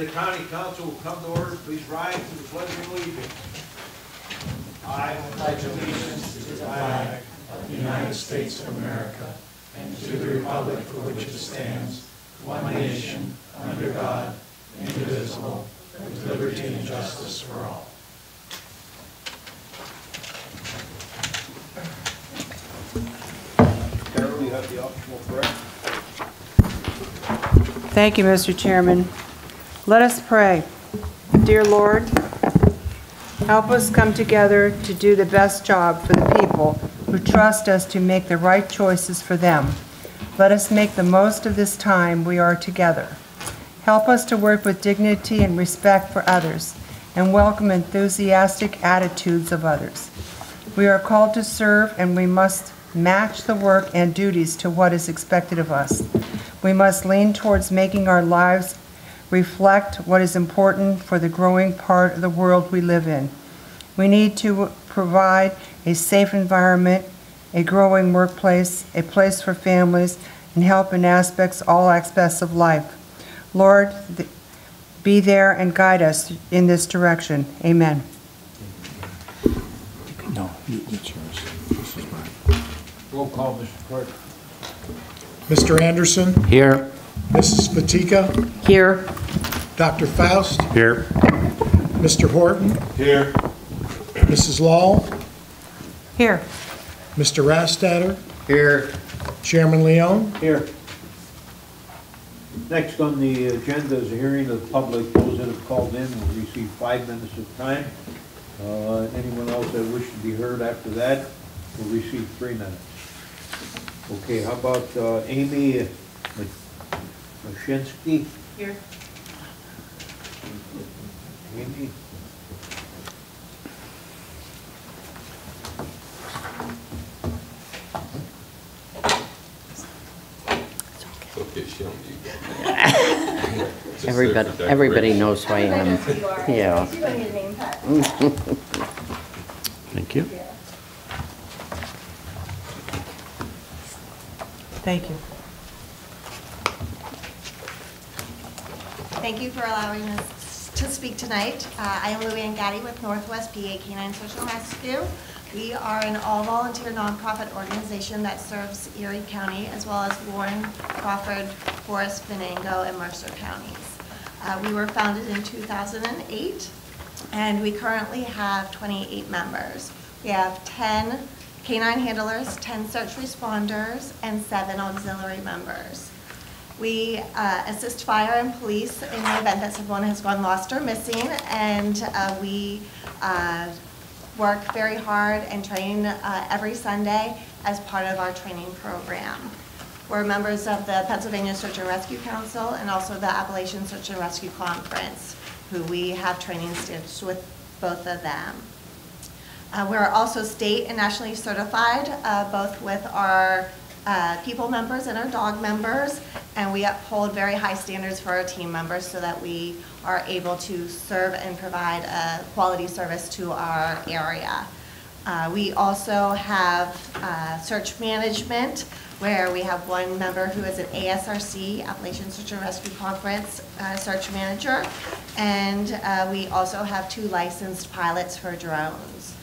the county council will come to order. Please rise to the pledge of allegiance. I pledge allegiance to the flag of the United States of America and to the republic for which it stands, one nation, under God, indivisible, with liberty and justice for all. Carol, you have the optional prayer. Thank you, Mr. Chairman. Let us pray. Dear Lord, help us come together to do the best job for the people who trust us to make the right choices for them. Let us make the most of this time we are together. Help us to work with dignity and respect for others and welcome enthusiastic attitudes of others. We are called to serve, and we must match the work and duties to what is expected of us. We must lean towards making our lives reflect what is important for the growing part of the world we live in. We need to provide a safe environment, a growing workplace, a place for families, and help in all aspects of life. Lord, be there and guide us in this direction. Amen. No, it's yours. This is mine. Roll call, Mr. Clerk. Mr. Anderson? Here. Mrs. Fatika? Here. Dr. Faust? Here. Mr. Horton? Here. Mrs. Lahl? Here. Mr. Rastatter? Here. Chairman Leone? Here. Next on the agenda is a hearing of the public. Those that have called in will receive 5 minutes of time. Anyone else that wishes to be heard after that will receive 3 minutes. Okay, how about Amy Mashinsky? Here. Amy? Everybody knows who I am. Yeah. Thank you. Thank you. Thank you for allowing us to speak tonight. I am Louie Gaddy with Northwest PA Canine Social Rescue. We are an all-volunteer nonprofit organization that serves Erie County as well as Warren, Crawford, Forest, Venango, and Mercer counties. We were founded in 2008, and we currently have 28 members. We have 10 canine handlers, 10 search responders, and 7 auxiliary members. We assist fire and police in the event that someone has gone lost or missing, and we work very hard and train every Sunday as part of our training program. We're members of the Pennsylvania Search and Rescue Council and also the Appalachian Search and Rescue Conference, who we have training stints with both of them. We're also state and nationally certified, both with our people members and our dog members, and we uphold very high standards for our team members so that we are able to serve and provide a quality service to our area. We also have search management, where we have one member who is an ASRC, Appalachian Search and Rescue Conference search manager, and we also have 2 licensed pilots for drones.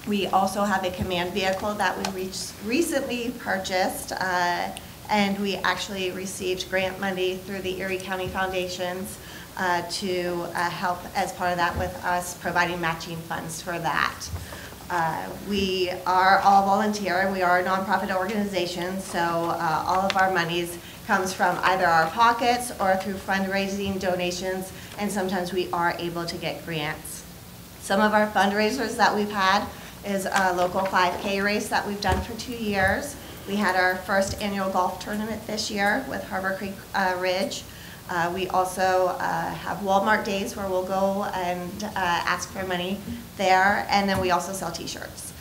We also have a command vehicle that we recently purchased, and we actually received grant money through the Erie County Foundations to help as part of that with us providing matching funds for that. We are all volunteer. We are a nonprofit organization, so all of our monies comes from either our pockets or through fundraising donations, and sometimes we are able to get grants. Some of our fundraisers that we've had is a local 5K race that we've done for 2 years. We had our first annual golf tournament this year with Harbor Creek Ridge. We also have Walmart days where we'll go and ask for money there, and then we also sell t-shirts.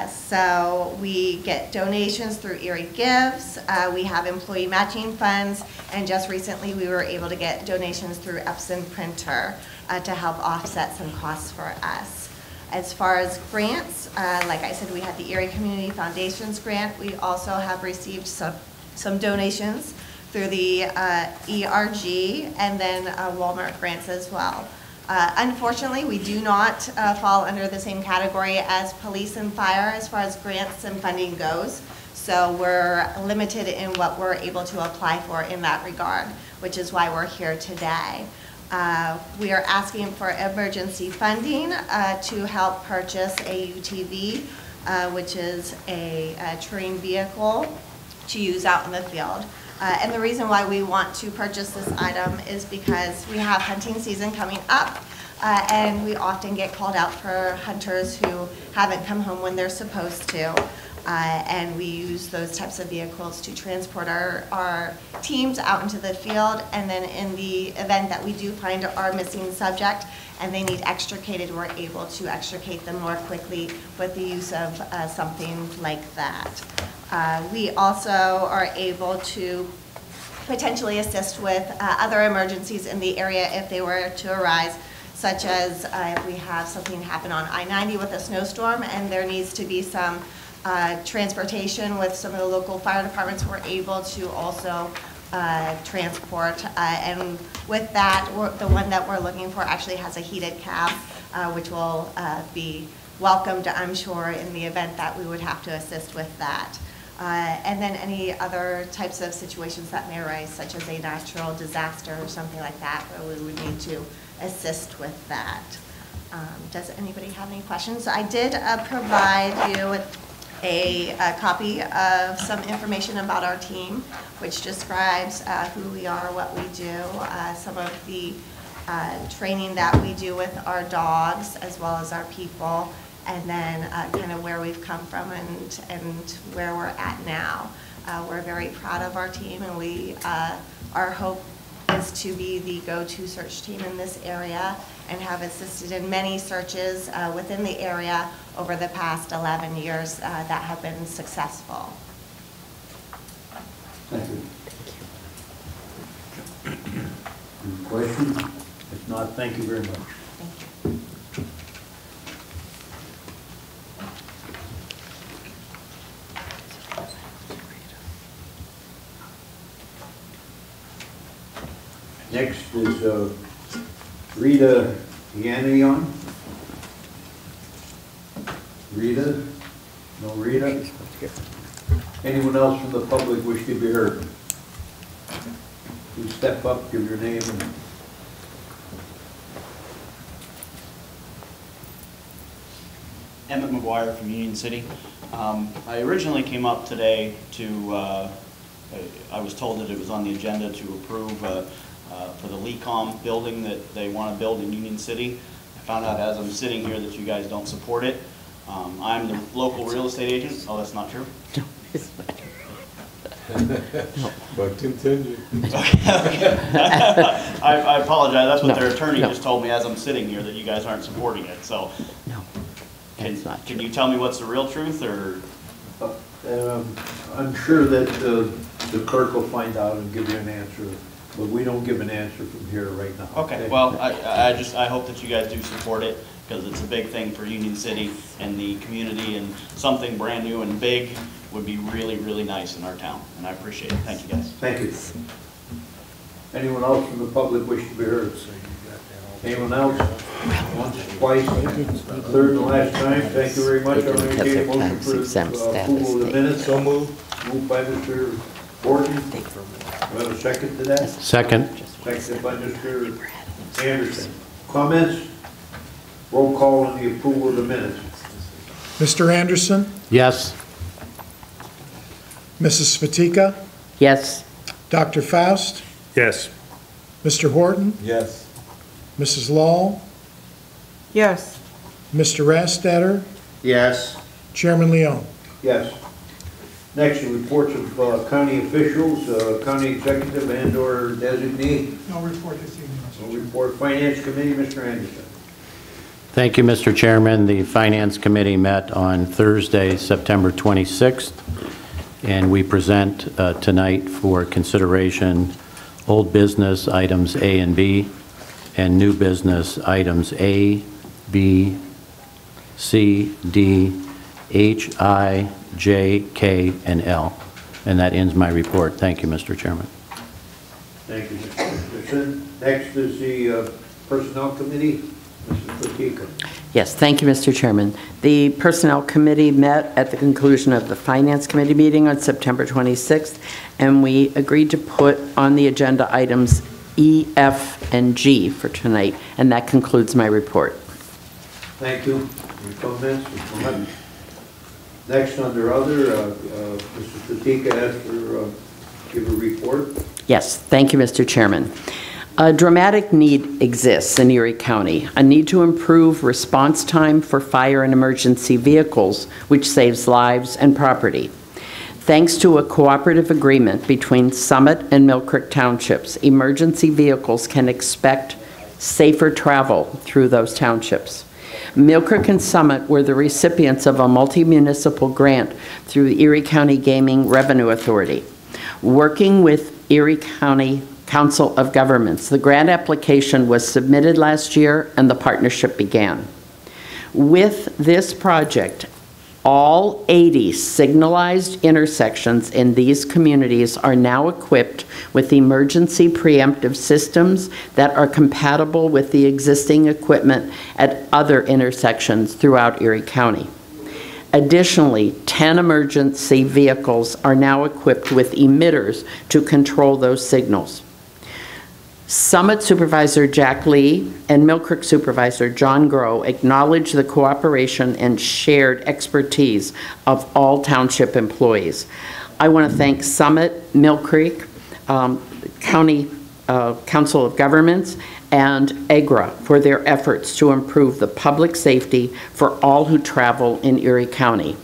So we get donations through Erie Gives, we have employee matching funds, and just recently we were able to get donations through Epson Printer to help offset some costs for us. As far as grants, like I said, we had the Erie Community Foundations grant. We also have received some donations through the ERG and then Walmart grants as well. Unfortunately, we do not fall under the same category as police and fire as far as grants and funding goes. So we're limited in what we're able to apply for in that regard, which is why we're here today. We are asking for emergency funding to help purchase a UTV, which is a terrain vehicle to use out in the field. And the reason why we want to purchase this item is because we have hunting season coming up, and we often get called out for hunters who haven't come home when they're supposed to. And we use those types of vehicles to transport our teams out into the field, and then in the event that we do find our missing subject and they need extricated, we're able to extricate them more quickly with the use of something like that. We also are able to potentially assist with other emergencies in the area if they were to arise, such as if we have something happen on I-90 with a snowstorm and there needs to be some transportation with some of the local fire departments, we're able to also transport. And with that, the one that we're looking for actually has a heated cab, which will be welcomed, I'm sure, in the event that we would have to assist with that. And then any other types of situations that may arise, such as a natural disaster or something like that, where we would need to assist with that. Does anybody have any questions? I did provide you with a copy of some information about our team, which describes who we are, what we do, some of the training that we do with our dogs as well as our people, and then kind of where we've come from and where we're at now. We're very proud of our team, and our hope is to be the go-to search team in this area and have assisted in many searches within the area over the past 11 years that have been successful. Thank you. Any questions? If not, thank you very much. Thank you. Next is Rita Yannion. Rita? No Rita? Anyone else from the public wish to be heard? Please step up, give your name and... Emmett McGuire from Union City. I originally came up today to, I was told that it was on the agenda to approve for the LECOM building that they want to build in Union City. I found out as I'm sitting here that you guys don't support it. I'm the local real estate agent. Oh, that's not true? No, it's not. But continue. I apologize. That's what their attorney No. just told me as I'm sitting here, that you guys aren't supporting it. So No, that's not can true. you tell me what's the real truth, or? I'm sure that the clerk will find out and give you an answer, but we don't give an answer from here right now. Okay, well, I hope that you guys do support it, because it's a big thing for Union City and the community, and something brand new and big would be really, really nice in our town, and I appreciate it. Thank you, guys. Thank you. Anyone else from the public wish to be heard? Anyone else? Once, twice, third and last time. Thank you very much. They I'll didn't have entertain a their motion for tax-exempt approval of the status. minutes. So moved. Moved by Mr. Horton. Do I have a second to that? Second. Seconded by Mr. Anderson. Comments? Roll call on the approval of the minutes. Mr. Anderson, Yes. Mrs. Fatika, Yes, Dr. Faust, Yes. Mr. Horton, Yes. Mrs. Law, Yes. Mr. Rastetter, Yes. Chairman Leon. Yes. Next, the reports of county officials, county executive and/or designee. No report this evening, No report. Finance Committee, Mr. Anderson. Thank you, Mr. Chairman. The Finance Committee met on Thursday, September 26th, and we present tonight for consideration old business items A and B, and new business items A, B, C, D, H, I, J, K, and L. And that ends my report. Thank you, Mr. Chairman. Thank you, Mr. Anderson. Next is the Personnel Committee, Mrs. Fatika. Yes, thank you, Mr. Chairman. The Personnel Committee met at the conclusion of the Finance Committee meeting on September 26th, and we agreed to put on the agenda items E, F, and G for tonight, and that concludes my report. Thank you. Any comments? Next, under other, Mrs. Fatika asked for give a report. Yes, thank you, Mr. Chairman. A dramatic need exists in Erie County, a need to improve response time for fire and emergency vehicles, which saves lives and property. Thanks to a cooperative agreement between Summit and Mill Creek Townships, emergency vehicles can expect safer travel through those townships. Mill Creek and Summit were the recipients of a multi-municipal grant through the Erie County Gaming Revenue Authority. Working with Erie County Council of Governments, the grant application was submitted last year and the partnership began. With this project, all 80 signalized intersections in these communities are now equipped with emergency preemptive systems that are compatible with the existing equipment at other intersections throughout Erie County. Additionally, 10 emergency vehicles are now equipped with emitters to control those signals. Summit Supervisor Jack Lee and Mill Creek Supervisor John Groh acknowledge the cooperation and shared expertise of all township employees. I want to thank Summit, Mill Creek, County Council of Governments, and AGRA for their efforts to improve the public safety for all who travel in Erie County.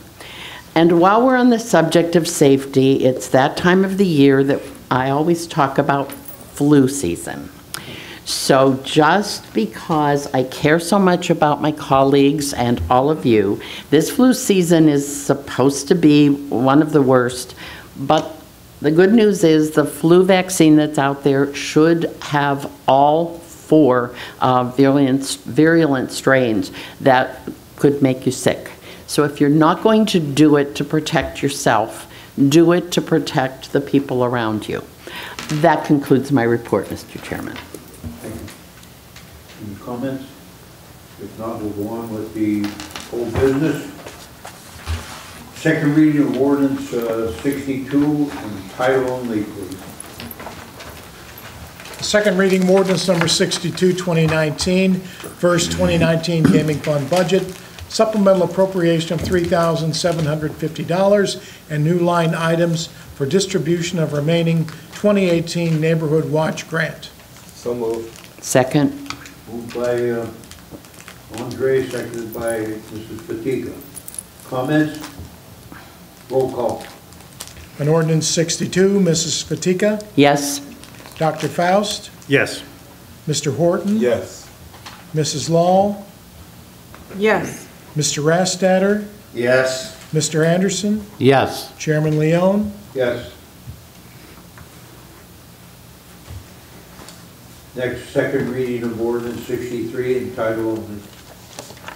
And while we're on the subject of safety, it's that time of the year that I always talk about flu season. So just because I care so much about my colleagues and all of you, this flu season is supposed to be one of the worst, but the good news is the flu vaccine that's out there should have all 4 virulent strains that could make you sick. So if you're not going to do it to protect yourself, do it to protect the people around you. That concludes my report, Mr. Chairman. Thank you. Any comments? If not, we'll go on with the old business. Second reading of ordinance 62 and title only, please. Second reading of ordinance number 62, 2019, first 2019 gaming fund budget, supplemental appropriation of $3,750 and new line items for distribution of remaining 2018 Neighborhood Watch Grant. So moved. Second. Moved by Andre, seconded by Mrs. Fatika. Comments? Roll call. On ordinance 62, Mrs. Fatika, Yes. Dr. Faust, Yes. Mr. Horton, Yes. Mrs. Law, Yes. Mr. Rastatter, Yes. Mr. Anderson, Yes. Chairman Leone. Yes. Next, second reading of ordinance 63 and title only.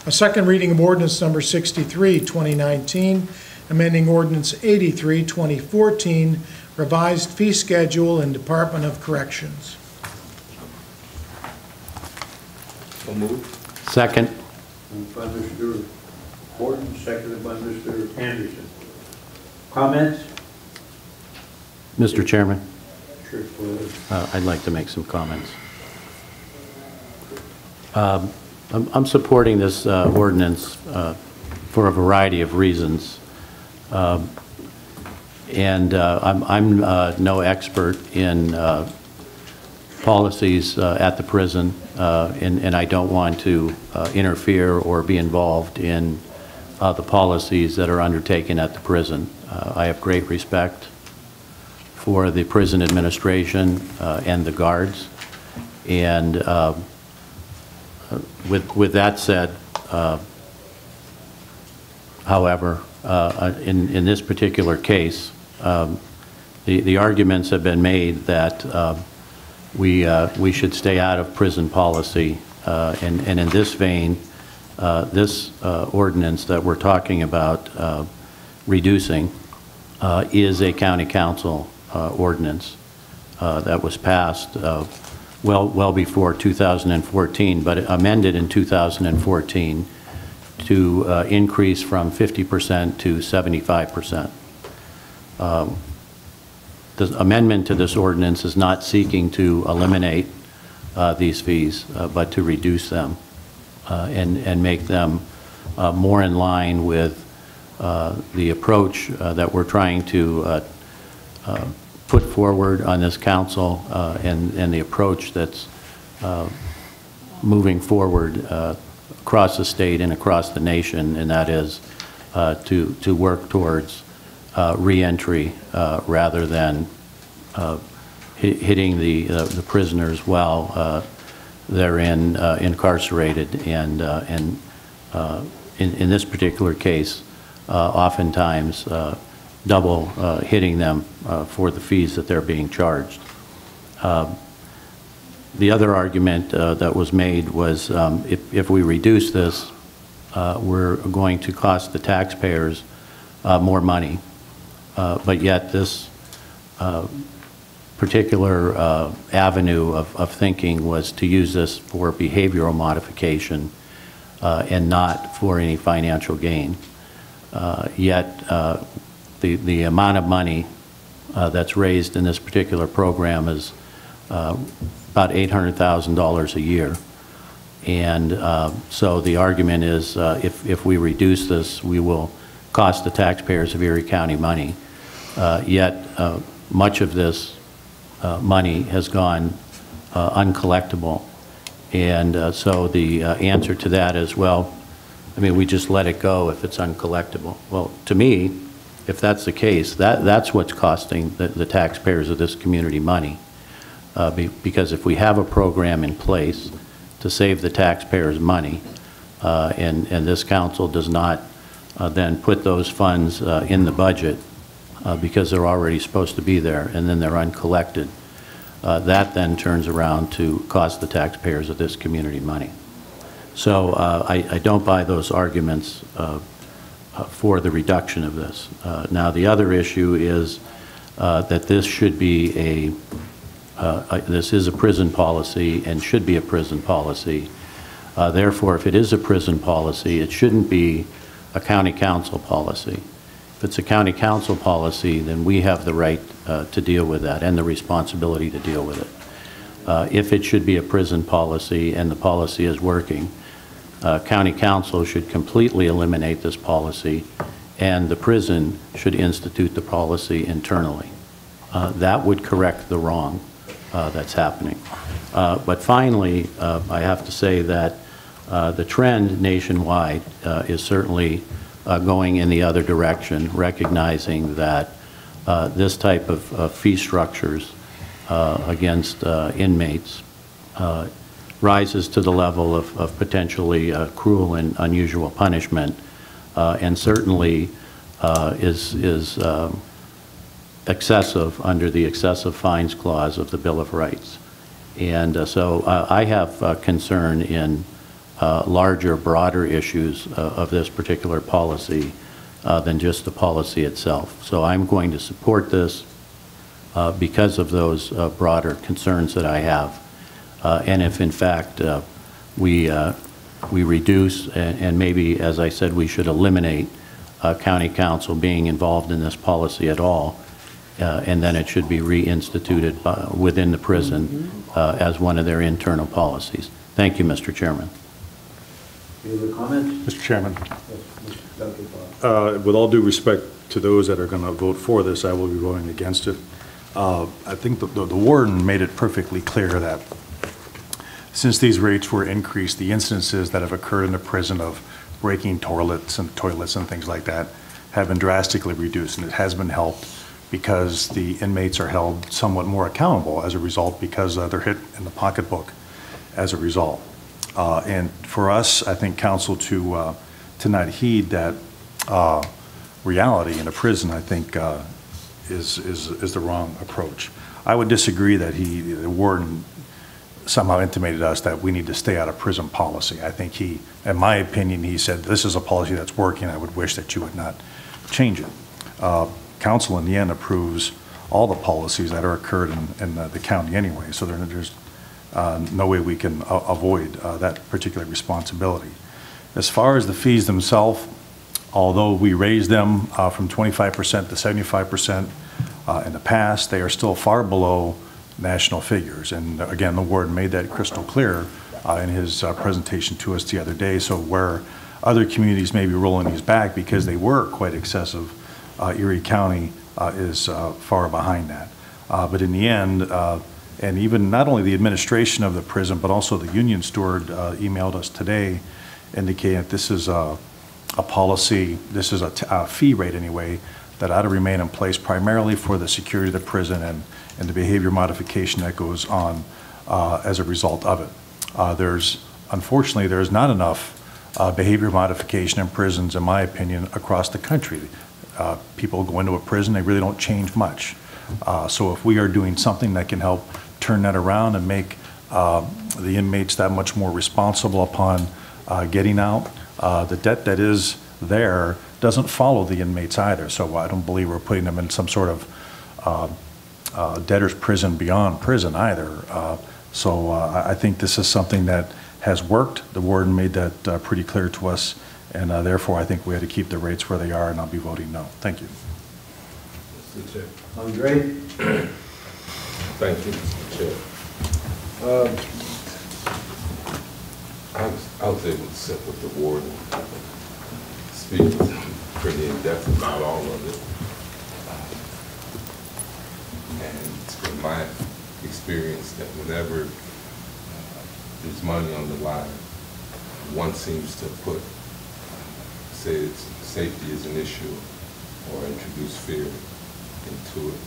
A second reading of ordinance number 63, 2019, amending ordinance 83, 2014, revised fee schedule and Department of Corrections. So moved. Second. Moved by Mr. Horton, seconded by Mr. Anderson. Comments? Mr. Chairman, Sure, go ahead. I'd like to make some comments. I'm supporting this ordinance for a variety of reasons. And I'm no expert in policies at the prison, and I don't want to interfere or be involved in the policies that are undertaken at the prison. I have great respect for the prison administration and the guards. And with that said, however, in this particular case, the arguments have been made that we should stay out of prison policy. And in this vein, this ordinance that we're talking about reducing is a county council ordinance. that was passed well before 2014, but amended in 2014 to increase from 50% to 75%. The amendment to this ordinance is not seeking to eliminate these fees, but to reduce them and make them more in line with the approach that we're trying to put forward on this council and the approach that's moving forward across the state and across the nation, and that is to work towards reentry rather than hitting the prisoners while they're incarcerated, and in this particular case, oftentimes double hitting them for the fees that they're being charged. The other argument that was made was if we reduce this, we're going to cost the taxpayers more money. But yet this particular avenue of thinking was to use this for behavioral modification and not for any financial gain. Yet the amount of money that's raised in this particular program is about $800,000 a year. And so the argument is if we reduce this, we will cost the taxpayers of Erie County money. Yet much of this money has gone uncollectible. And so the answer to that is, well, I mean, we just let it go if it's uncollectible. Well, to me, if that's the case, that's what's costing the taxpayers of this community money. Because if we have a program in place to save the taxpayers money, and this council does not then put those funds in the budget because they're already supposed to be there, and then they're uncollected, that then turns around to cost the taxpayers of this community money. So I don't buy those arguments for the reduction of this. Now, the other issue is that this should be this is a prison policy and should be a prison policy. Therefore, if it is a prison policy, it shouldn't be a county council policy. If it's a county council policy, then we have the right to deal with that and the responsibility to deal with it. If it should be a prison policy and the policy is working, county council should completely eliminate this policy and the prison should institute the policy internally. That would correct the wrong that's happening. But finally, I have to say that the trend nationwide is certainly going in the other direction, recognizing that this type of fee structures against inmates rises to the level of potentially cruel and unusual punishment, and certainly is excessive under the excessive fines clause of the Bill of Rights. And so I have concern in larger, broader issues of this particular policy than just the policy itself. So I'm going to support this because of those broader concerns that I have. And if in fact we reduce, and maybe, as I said, we should eliminate county council being involved in this policy at all, and then it should be reinstituted within the prison as one of their internal policies. Thank you, Mr. Chairman. Any other comments? Mr. Chairman, Yes, Mr. Duncan. with all due respect to those that are going to vote for this, I will be voting against it. I think the warden made it perfectly clear that since these rates were increased, the instances that have occurred in the prison of breaking toilets and things like that have been drastically reduced, and it has been helped because the inmates are held somewhat more accountable as a result, because they're hit in the pocketbook as a result. And for us, I think council to not heed that reality in a prison, I think is the wrong approach. I would disagree that the warden somehow intimated us that we need to stay out of prison policy. I think in my opinion, he said, this is a policy that's working. I would wish that you would not change it. Council in the end approves all the policies that are occurred in the county anyway. So there's no way we can avoid that particular responsibility. As far as the fees themselves, although we raised them from 25% to 75% in the past, they are still far below national figures. And again, the warden made that crystal clear in his presentation to us the other day. So where other communities may be rolling these back because they were quite excessive, Erie County is far behind that. But in the end, and even not only the administration of the prison, but also the union steward emailed us today indicating that this is a policy, this is a fee rate anyway, that ought to remain in place primarily for the security of the prison and the behavior modification that goes on as a result of it. Unfortunately, there's not enough behavior modification in prisons, in my opinion, across the country. People go into a prison, they really don't change much. So if we are doing something that can help turn that around and make the inmates that much more responsible upon getting out, the debt that is there doesn't follow the inmates either. So I don't believe we're putting them in some sort of debtor's prison beyond prison either. So I think this is something that has worked. The warden made that pretty clear to us, and therefore I think we had to keep the rates where they are, and I'll be voting no. Thank you. Mr. Chair. Andre? Thank you, Mr. Chair. I was able to sit with the warden, speak with him pretty in-depth about all of it. And it's been my experience that whenever there's money on the line, one seems to put, say it's safety is an issue or introduce fear into it.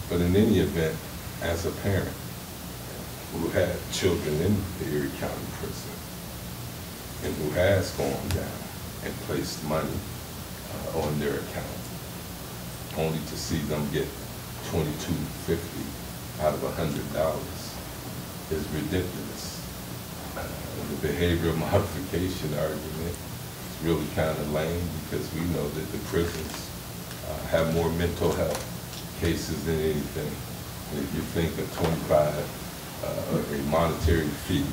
But in any event, as a parent who had children in the Erie County Prison and who has gone down and placed money on their account, only to see them get $22.50 out of $100 is ridiculous. The behavioral modification argument is really kind of lame because we know that the prisons have more mental health cases than anything. And if you think of 25, a monetary fee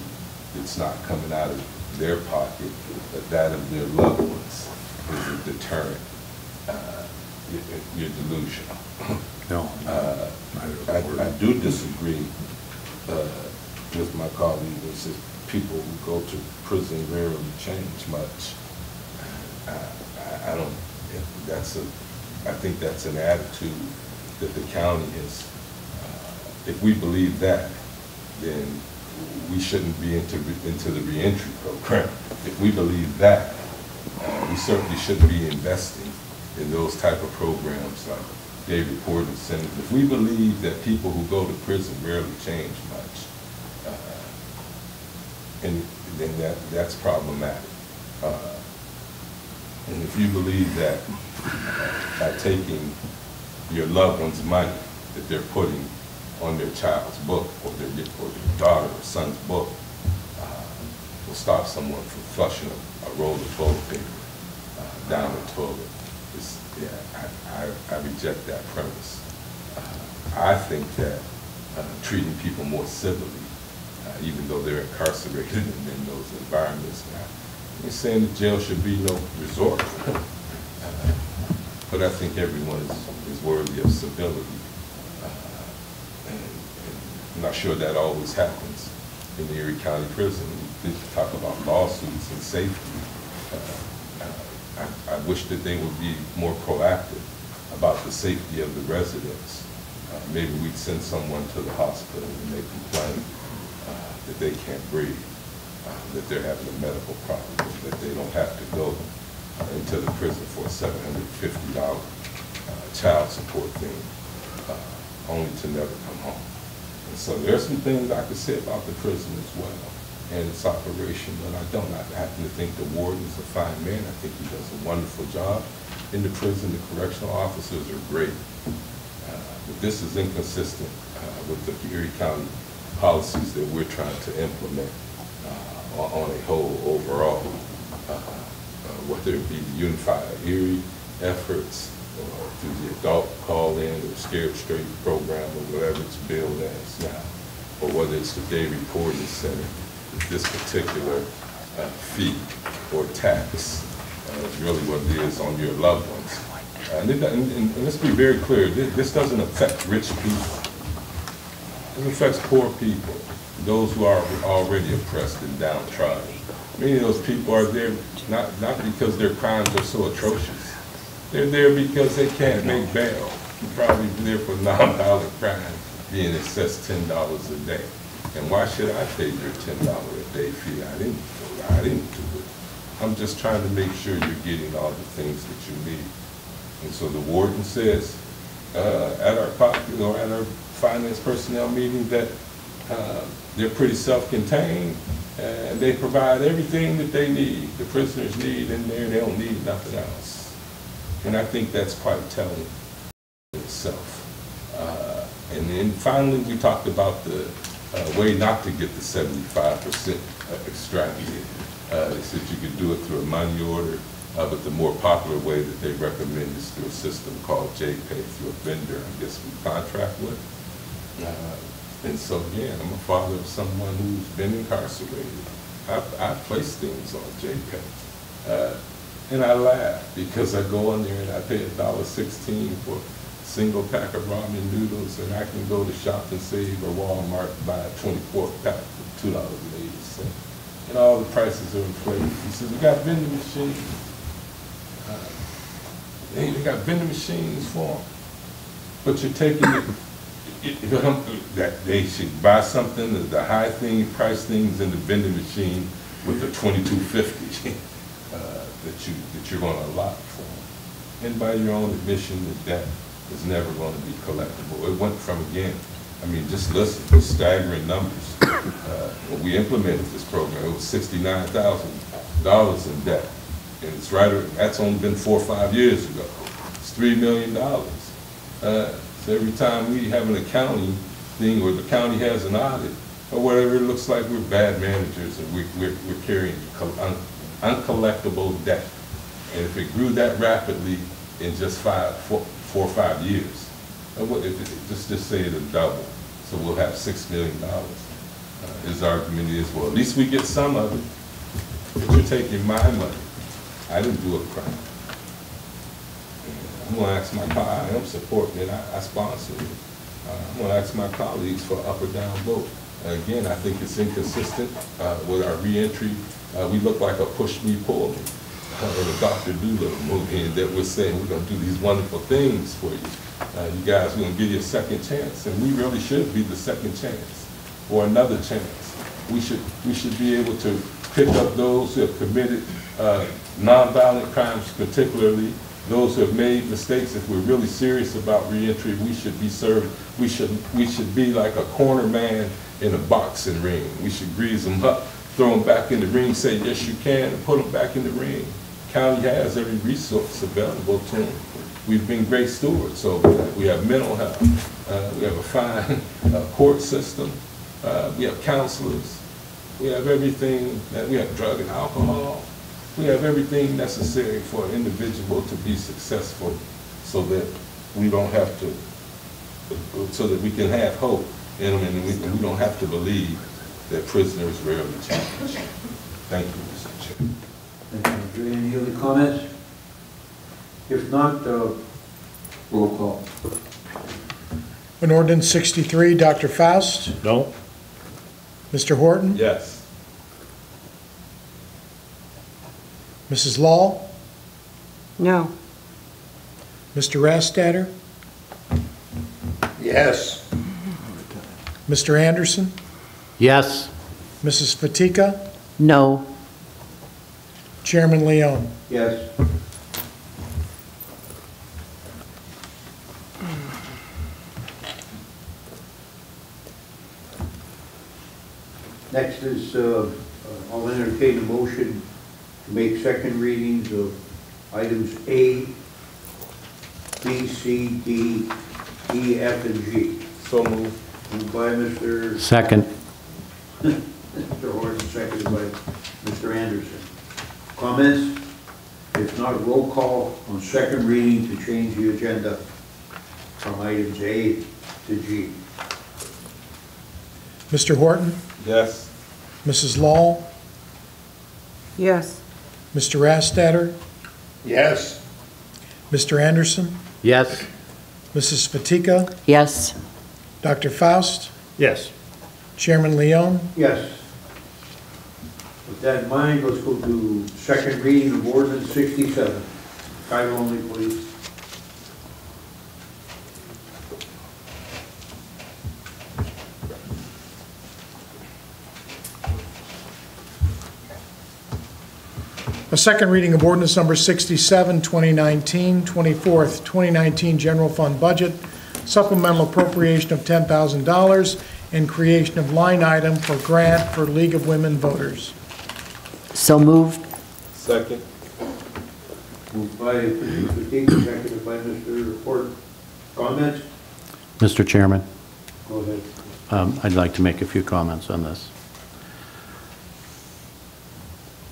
that's not coming out of their pocket, but that of their loved ones is a deterrent, you're delusional. No. I do disagree with my colleague who says people who go to prison rarely change much. I think that's an attitude that the county has. If we believe that, then we shouldn't be into the reentry program. If we believe that, we certainly shouldn't be investing in those type of programs like David Porter said. If we believe that people who go to prison rarely change much, and then that's problematic. And if you believe that by taking your loved one's money that they're putting on their child's book or their daughter or son's book will stop someone from flushing a roll of toilet paper down the toilet, I reject that premise. I think that treating people more civilly, even though they're incarcerated in those environments now, I'm saying that jail should be no resort. But I think everyone is worthy of civility. And I'm not sure that always happens in the Erie County Prison. We talk about lawsuits and safety. I wish that they would be more proactive about the safety of the residents. Maybe we'd send someone to the hospital and they complain that they can't breathe, that they're having a medical problem, that they don't have to go into the prison for a $750 child support thing, only to never come home. And so there's some things I could say about the prison as well and its operation, but I don't. I happen to think the warden is a fine man. I think he does a wonderful job in the prison. The correctional officers are great. But this is inconsistent with the Erie County policies that we're trying to implement on a whole overall, whether it be the Unified Erie efforts, or through the adult call-in or Scared Straight program or whatever it's billed as now, or whether it's the day reporting center, this particular fee or tax is really what it is on your loved ones. And let's be very clear, this doesn't affect rich people. It affects poor people, those who are already oppressed and downtrodden. Many of those people are there not because their crimes are so atrocious. They're there because they can't make bail. They're probably there for non-violent crime being assessed $10 a day. And why should I pay your $10 a day fee? I didn't do it. I'm just trying to make sure you're getting all the things that you need. And so the warden says at our finance personnel meeting that they're pretty self-contained and they provide everything that they need, the prisoners need in there, they don't need nothing else. And I think that's quite telling in itself. And then finally we talked about the way not to get the 75% extracted. They said you could do it through a money order, but the more popular way that they recommend is through a system called JPay, through a vendor, I guess we contract with. And so again, I'm a father of someone who's been incarcerated. I place things on JPay. And I laugh because I go in there and I pay $1.16 for a single pack of ramen noodles, and I can go to Shop and Save or Walmart and buy a 24-pack for $2.80. And all the prices are inflated. He says, we got vending machines. They got vending machines for them. But you're taking that they should buy something, the high thing, price things in the vending machine with the $22.50 that you're going to allot for them. And by your own admission, that is never going to be collectible. It went from, again, I mean, just listen to staggering numbers. When we implemented this program, it was $69,000 in debt. And it's that's only been 4 or 5 years ago. It's $3 million. So every time we have an accounting thing, or the county has an audit, or whatever, it looks like we're bad managers and we're carrying uncollectible debt. And if it grew that rapidly in just 4 or 5 years, just say it'll double, so we'll have $6 million. His argument is, well, at least we get some of it, but you're taking my money. I didn't do a crime. I'm going to ask my colleagues, I am supporting it, I sponsor it. I'm going to ask my colleagues for up or down vote. Again, I think it's inconsistent with our reentry. We look like a push me, pull me, in a Dr. Dolittle movie that we're saying we're going to do these wonderful things for you. You guys, we're going to give you a second chance, and we really should be the second chance, or another chance. We should be able to pick up those who have committed nonviolent crimes, particularly those who have made mistakes. If we're really serious about reentry, we should be served. We should be like a corner man in a boxing ring. We should grease them up, throw them back in the ring, say yes you can, and put them back in the ring. County has every resource available to them. We've been great stewards. So we have mental health. We have a fine court system. We have counselors. We have everything. We have drug and alcohol. We have everything necessary for an individual to be successful, so that we don't have to, so that we can have hope in them, and we don't have to believe that prisoners rarely change. Thank you, Mr. Chair. Thank you. Any other comments? If not, roll call. On ordinance 63, Dr. Faust? No. Mr. Horton? Yes. Mrs. Law? No. Mr. Rastatter? Yes. Mr. Anderson? Yes. Mrs. Fatika? No. Chairman Leon? Yes. Next is, I'll entertain a motion to make second readings of items A, B, C, D, E, F, and G. So moved. Moved by Mr. Second. Horton, seconded by Mr. Anderson. Comments? If not, roll call on second reading to change the agenda from items A to G. Mr. Horton, Yes. Mrs. Lahl, Yes. Mr. Rastetter, Yes. Mr. Anderson, Yes. Mrs. Fatika, Yes. Dr. Faust, Yes. Chairman Leon. Yes. With that in mind, let's go to second reading of ordinance 67. Title only, please. A second reading of ordinance number 67, 2019, 24th, 2019 general fund budget, supplemental appropriation of $10,000, and creation of line item for grant for League of Women Voters. So moved. Second. Moved by Mr. Fatika, seconded by Mr. Horton. Comments? Mr. Chairman, Go ahead. I'd like to make a few comments on this.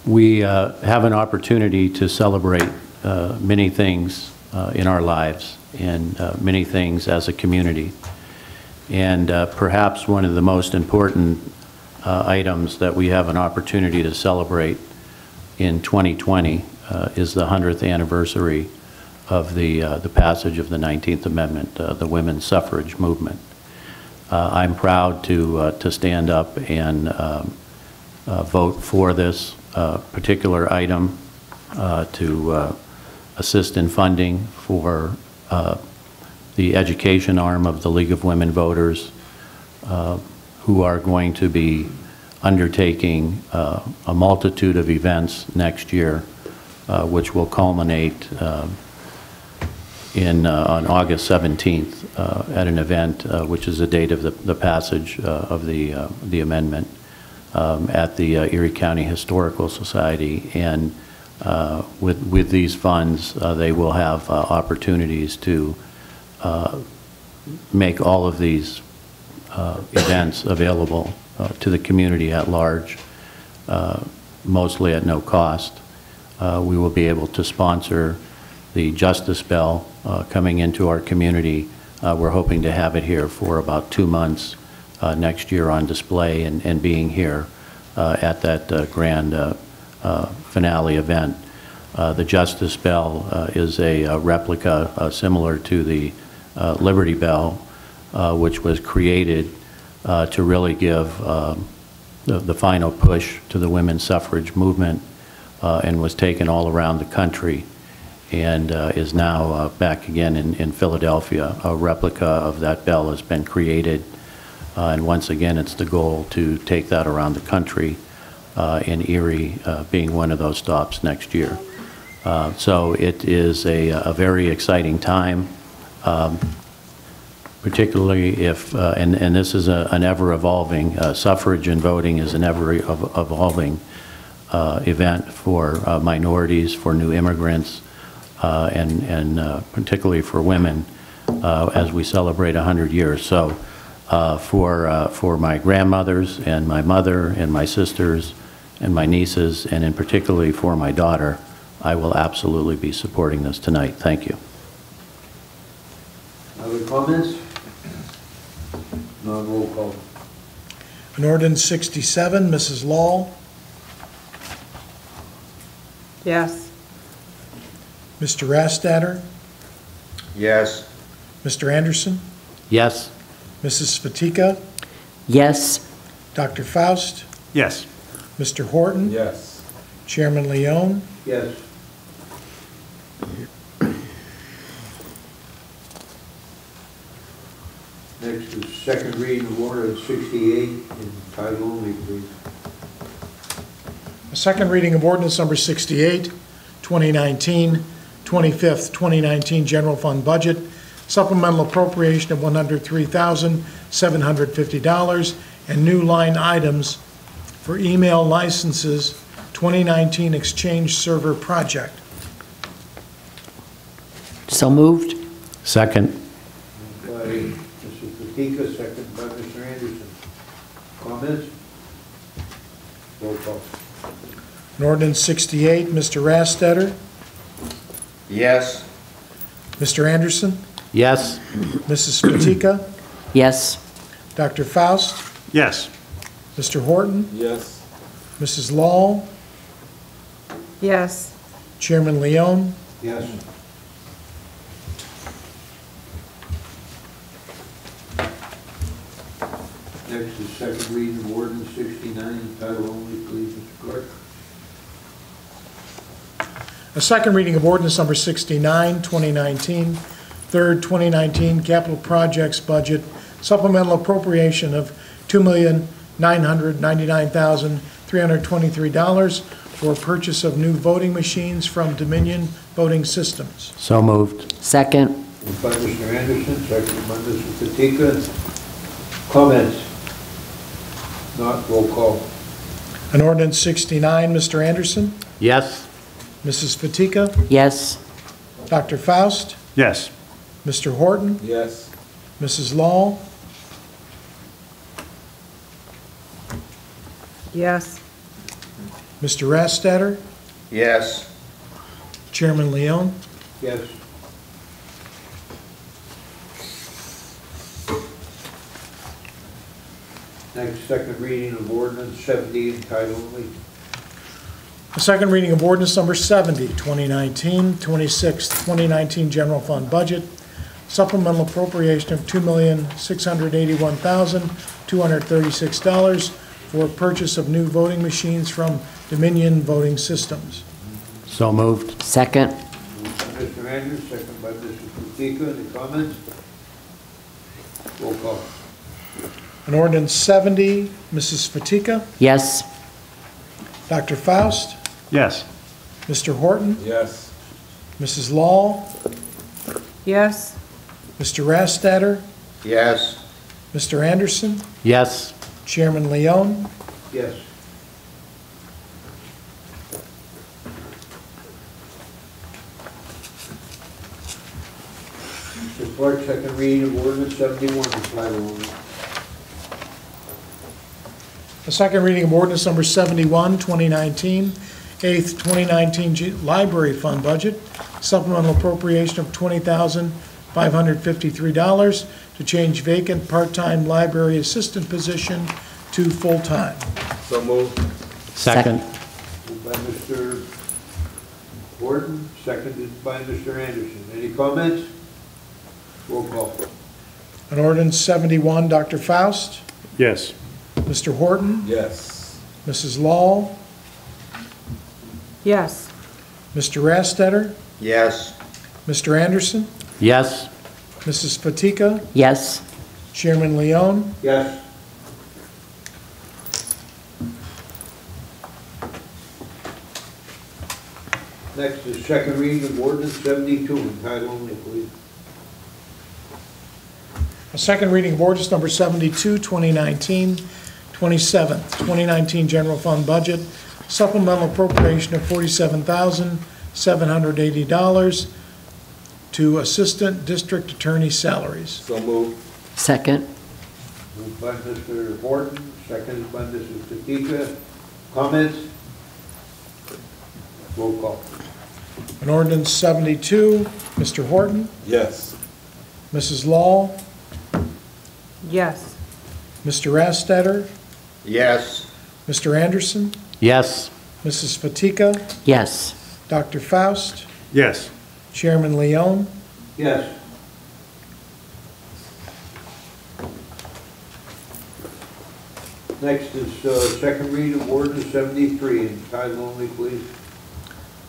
We have an opportunity to celebrate many things in our lives and many things as a community. And perhaps one of the most important items that we have an opportunity to celebrate in 2020 is the 100th anniversary of the passage of the 19th Amendment, the women's suffrage movement. I'm proud to stand up and vote for this particular item to assist in funding for the education arm of the League of Women Voters, who are going to be undertaking a multitude of events next year, which will culminate on August 17th at an event which is the date of the passage of the amendment at the Erie County Historical Society. And with these funds, they will have opportunities to make all of these events available to the community at large, mostly at no cost. We will be able to sponsor the Justice Bell coming into our community. We're hoping to have it here for about 2 months next year on display and being here at that grand finale event. The Justice Bell is a replica similar to the Liberty Bell, which was created to really give the final push to the women's suffrage movement and was taken all around the country and is now back again in Philadelphia. A replica of that bell has been created, and once again it's the goal to take that around the country, in Erie being one of those stops next year. So it is a very exciting time, particularly if, and this is an ever-evolving, suffrage and voting is an ever-evolving event for minorities, for new immigrants, and particularly for women as we celebrate 100 years. So for my grandmothers and my mother and my sisters and my nieces, and in particularly for my daughter, I will absolutely be supporting this tonight. Thank you. Other comments? Non roll call. On ordinance 67, Mrs. Lahl, Yes. Mr. Rastetter, Yes. Mr. Anderson, Yes. Mrs. Fatika, Yes. Dr. Faust, Yes. Mr. Horton, Yes. Chairman Leon. Yes. Next is second reading of ordinance 68 in title only, please. A second reading of ordinance number 68, 2019, 25th, 2019 general fund budget, supplemental appropriation of $103,750, and new line items for email licenses 2019 exchange server project. So moved. Second. Moved by Mr. Fatika, second by Mr. Anderson. Comments? Roll call. On ordinance 68, Mr. Rastetter, Yes. Mr. Anderson? Yes. Mrs. Fatika? Yes. Dr. Faust? Yes. Mr. Horton? Yes. Mrs. Law? Yes. Chairman Leone? Yes. Next is second reading of ordinance 69, title only, please, Mr. Clerk. A second reading of ordinance number 69, 2019, third 2019 capital projects budget, supplemental appropriation of $2,999,323 for purchase of new voting machines from Dominion Voting Systems. So moved. Second. Moved by Mr. Anderson, seconded by Mrs. Fatika. Comments? Not, roll call. An ordinance 69, Mr. Anderson, Yes. Mrs. Fatika, Yes. Dr. Faust, Yes. Mr. Horton, Yes. Mrs. Law, Yes. Mr. Rastetter, Yes. Chairman Leone. Yes. Next, second reading of ordinance 70 in title only. A second reading of ordinance number 70, 2019, 26th 2019 general fund budget, supplemental appropriation of $2,681,236 for purchase of new voting machines from Dominion Voting Systems. So moved. Second. Moved by Mr. Andrews, second by Mrs. Fatika. Any comments? Roll call. An ordinance 70, Mrs. Fatika, Yes. Dr. Faust, Yes. Mr. Horton, Yes. Mrs. Law, Yes. Mr. Rastetter, Yes. Mr. Anderson, Yes. Chairman Leone. Yes. Mr. Clerk, second reading of ordinance 71 in title only. A second reading of ordinance number 71, 2019, eighth 2019 library fund budget, supplemental appropriation of $20,553 to change vacant part-time library assistant position to full-time. So moved. Second. Moved by Mr. Horton, seconded by Mr. Anderson. Any comments? Roll call. An ordinance 71, Dr. Faust, Yes. Mr. Horton, Yes. Mrs. Law, Yes. Mr. Rastetter, Yes. Mr. Anderson, Yes. Mrs. Fatika, Yes. Chairman Leone. Yes. Next is second reading of ordinance 72 in title only, please. A second reading of ordinance number 72, 2019, 27th 2019 general fund budget, supplemental appropriation of $47,780 to assistant district attorney salaries. So moved. Second. Moved by Mr. Horton, seconded by Mrs. Fatika. Comments? Roll call. An ordinance 72, Mr. Horton, Yes. Mrs. Law, Yes. Mr. Rastetter, Yes. Mr. Anderson, Yes. Mrs. Fatika, Yes. Dr. Faust, Yes. Chairman Leone. Yes. Next is second reading of ordinance 73 in title only, please.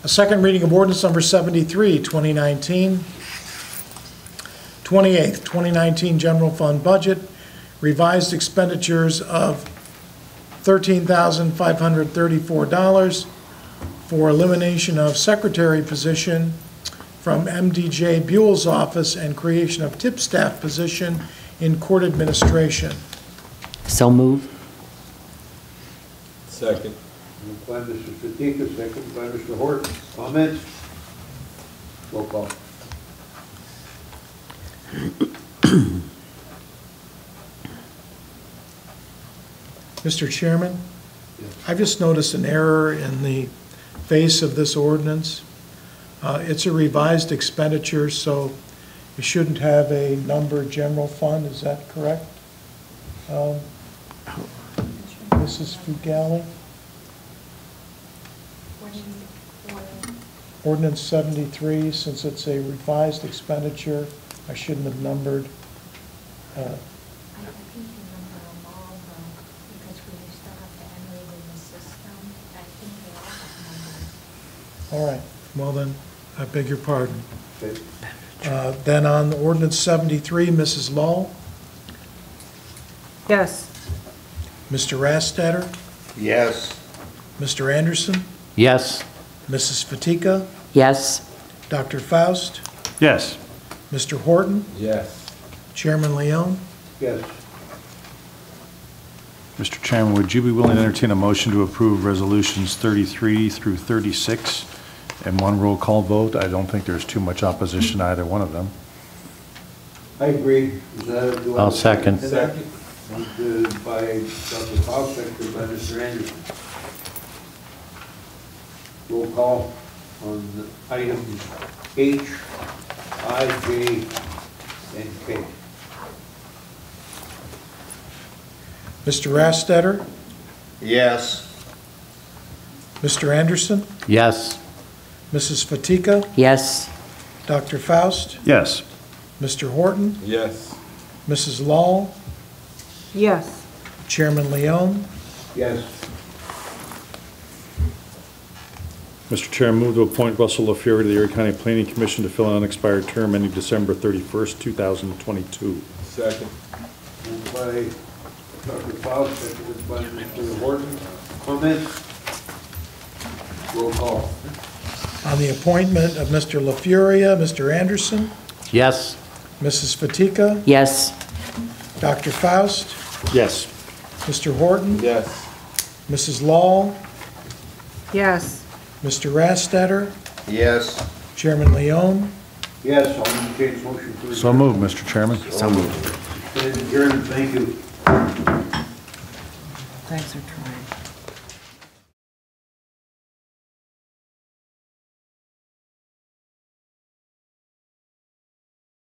A second reading of ordinance number 73, 2019, 28th 2019 general fund budget, revised expenditures of $13,534 for elimination of secretary position from MDJ Buell's office and creation of tip staff position in court administration. So moved. Second. Moved by Mr. Fatika, seconded by Mr. Horton. Comments? Roll call. Mr. Chairman, Yes. I've just noticed an error in the face of this ordinance. It's a revised expenditure, so you shouldn't have a number general fund, is that correct? Mrs. Fugali? Ordinance 73, since it's a revised expenditure, I shouldn't have numbered. I think you number them all, though, because we still have to enter it in the system. I think they all have numbers. All right, well then, I beg your pardon. Okay. Then on ordinance 73, Mrs. Lull, Yes. Mr. Rastetter, Yes. Mr. Anderson, Yes. Mrs. Fatika, Yes. Dr. Faust, Yes. Mr. Horton, Yes. Chairman Leon. Yes. Mr. Chairman, would you be willing to entertain a motion to approve resolutions 33 through 36 and one roll call vote? I don't think there's too much opposition to either one of them. I agree. Is that- do I- I'll second. Second. Moved by Dr. Faust, seconded by Mr. Anderson. Roll call on items H, I, J, and K. Mr. Rastetter, Yes. Mr. Anderson, Yes. Mrs. Fatika, Yes. Dr. Faust, Yes. Mr. Horton, Yes. Mrs. Lull, Yes. Chairman Leon. Yes. Mr. Chair, move to appoint Russell LaFury to the Erie County Planning Commission to fill an unexpired term ending December 31st, 2022. Second. Moved by Dr. Faust, seconded by Mr. Horton. Comments? Roll call. On the appointment of Mr. LaFuria, Mr. Anderson, Yes. Mrs. Fatika, Yes. Dr. Faust, Yes. Mr. Horton, Yes. Mrs. Lull, Yes. Mr. Rastetter, Yes. Chairman Leon. Yes, I'll entertain a motion to adjourn. So moved, Mr. Chairman. So moved. Stand adjourned, thank you. Thanks for trying.